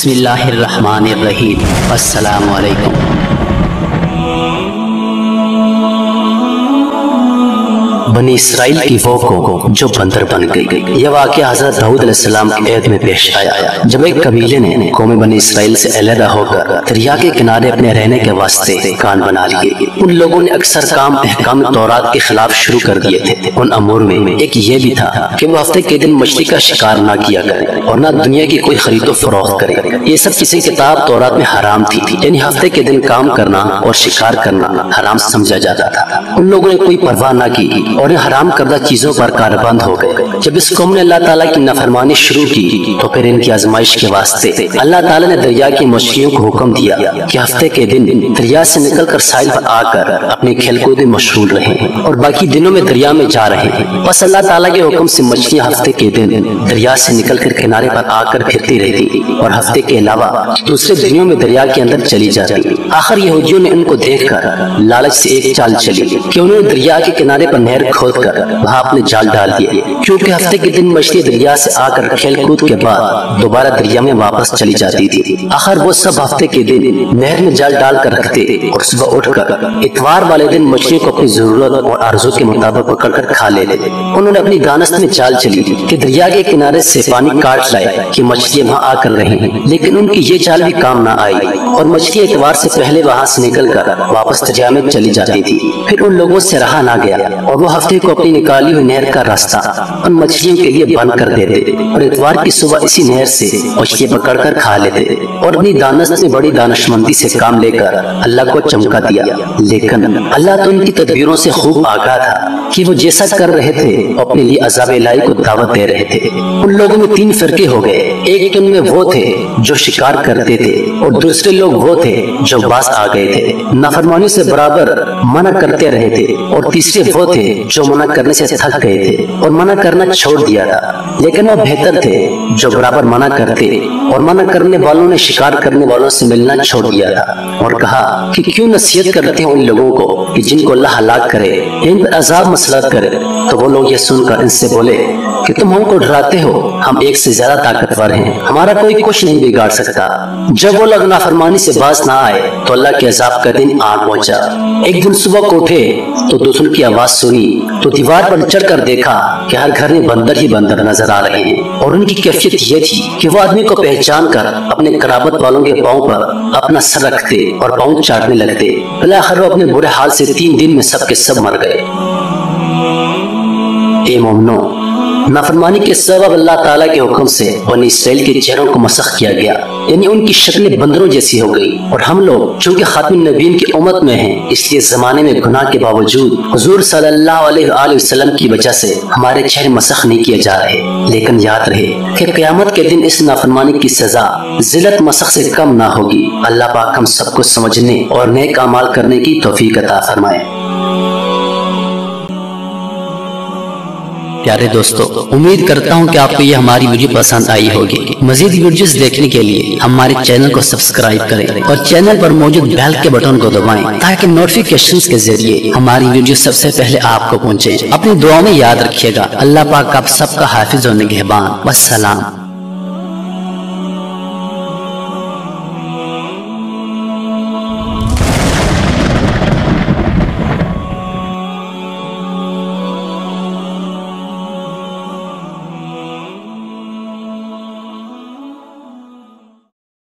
بسم اللہ الرحمن الرحیم۔ السلام علیکم۔ بنی اسرائیل کی وہ قوم جو بندر بن گئی۔ یہ واقعہ حضرت داؤد علیہ السلام کی عہد میں پیش آیا جب ایک قبیلے نے قوم بنی اسرائیل سے علیحدہ ہو کر دریا کے کنارے اپنے رہنے کے واسطے کان بنا لیے۔ ان لوگوں نے اکثر کام احکام تورات کے خلاف شروع کر دیے تھے۔ ان امور میں ایک یہ بھی تھا کہ وہ ہفتے کے دن مچھلی کا شکار نہ کیا کریں اور نہ دنیا کی کوئی خرید و فروخت کریں۔ یہ سب کسی کتاب تورات میں حرام تھی، یعنی ہفتے کے دن کام کرنا اور شکار کرنا حرام سمجھا جاتا تھا۔ ان لوگوں نے کوئی پرواہ نہ کی اور ان حرام کردہ چیزوں پر کاربند ہو گئے۔ جب اس قوم نے اللہ تعالیٰ کی نافرمانی شروع کی تو پھر ان کی آزمائش کے واسطے اللہ تعالیٰ نے دریا کی مچھلیوں کو حکم دیا کہ ہفتے کے دن دریا سے نکل کر ساحل پر آ کر اپنے کھیل کود میں مشغول رہیں اور باقی دنوں میں دریا میں جا رہے ہیں۔ بس اللہ تعالیٰ کے حکم سے مچھلیاں ہفتے کے دن دریا سے نکل کر کنارے پر آ کر پھرتی رہتی اور ہفتے کے علاوہ دوسرے دنوں میں دریا کے اندر چلی جاتی۔ آخر یہودیوں نے ان کو دیکھ کر لالچ سے ایک چال چلی کہ انہوں نے دریا کے کنارے پر نہر کھود کر وہاں اپنے جال ڈال دیے، کیونکہ ہفتے کے دن مچھلی دریا سے آ کر کھیل کود کے بعد دوبارہ دریا میں واپس چلی جاتی تھی۔ آخر وہ سب ہفتے کے دن نہر میں جال ڈال کر رکھتے اور صبح اٹھ کر اتوار والے دن مچھلی کو اپنی ضرورت اور آرزو کے مطابق پکڑ کر کھا لیتے۔ انہوں نے اپنی دانست میں چال چلی کہ دریا کے کنارے سے پانی کاٹ لائے کہ مچھلیاں وہاں آ کر رہی ہیں، لیکن ان کی یہ چال بھی کام نہ آئی اور مچھلی اتوار سے پہلے وہاں سے نکل کر واپس دریا میں چلی جاتی تھی۔ پھر ان لوگوں سے رہا نہ گیا اور وہ ہفتے کو اپنی نکالی ہوئی نہر کا راستہ ان مچھلیوں کے لیے بند کر دیتے اور اتوار کی صبح اسی نہر سے مچھلی پکڑ کر کھا لیتے اور اپنی دانست میں بڑی دانشمندی سے کام لے کر اللہ کو چمکا دیا۔ لیکن اللہ تو ان کی تدبیروں سے خوب آگاہ تھا کہ وہ جیسا کر رہے تھے اپنے لیے عذاب الہی کو دعوت دے رہے تھے۔ ان لوگوں میں تین فرقے ہو گئے، ایک ان میں وہ تھے جو شکار کرتے تھے اور دوسرے لوگ وہ تھے جو باز آ گئے تھے، نافرمانی سے برابر منع کرتے رہے تھے، اور تیسرے وہ تھے جو منع کرنے سے تھک گئے تھے اور منع کرنا چھوڑ دیا تھا۔ لیکن وہ بہتر تھے جو برابر منع کرتے اور منع کرنے والوں نے شکار کرنے والوں سے ملنا چھوڑ دیا تھا اور کہا کہ کیوں نصیحت کرتے ہیں ان لوگوں کو کہ جن کو اللہ ہلاک کرے، ان پر عذاب مسلط کرے۔ تو وہ لوگ یہ سن کر ان سے بولے کہ تم ہم کو ڈراتے ہو، ہم ایک سے زیادہ طاقتور ہیں، ہمارا کوئی کچھ نہیں بگاڑ سکتا۔ جب وہ لوگ نافرمانی سے باز نہ آئے تو اللہ کے عذاب کا دن آ پہنچا۔ ایک دن صبح کو اٹھے تو دوسروں کی آواز سنی تو دیوار پر چڑھ کر دیکھا کہ ہر گھر میں بندر ہی بندر نظر آ رہے ہیں، اور ان کی کیفیت یہ تھی کہ وہ آدمی کو پہچان کر اپنے قرابت والوں کے پاؤں پر اپنا سر رکھتے اور پاؤں چاٹنے لگتے۔ بالآخر وہ اپنے برے حال سے 3 دن میں سب کے سب مر گئے۔ اے مومنو، نافرمانی کے سبب اللہ تعالیٰ کے حکم سے بنی اسرائیل کے چہروں کو مسخ کیا گیا، یعنی ان کی شکلیں بندروں جیسی ہو گئی، اور ہم لوگ چونکہ خاتم النبیین کی امت میں ہیں اس لیے زمانے میں گناہ کے باوجود حضور صلی اللہ علیہ وآلہ وسلم کی وجہ سے ہمارے چہرے مسخ نہیں کیے جا رہے۔ لیکن یاد رہے کہ قیامت کے دن اس نافرمانی کی سزا ذلت مسخ سے کم نہ ہوگی۔ اللہ پاک ہم سب کو سمجھنے اور نیک اعمال کرنے کی توفیق عطا فرمائے۔ پیارے دوستو، امید کرتا ہوں کہ آپ کو یہ ہماری ویڈیو پسند آئی ہوگی۔ مزید ویڈیوز دیکھنے کے لیے ہمارے چینل کو سبسکرائب کریں اور چینل پر موجود بیل کے بٹن کو دبائیں تاکہ نوٹیفیکیشنز کے ذریعے ہماری ویڈیو سب سے پہلے آپ کو پہنچے۔ اپنی دعاؤں میں یاد رکھیے گا۔ اللہ پاک آپ سب کا حافظ و نگہبان۔ والسلام۔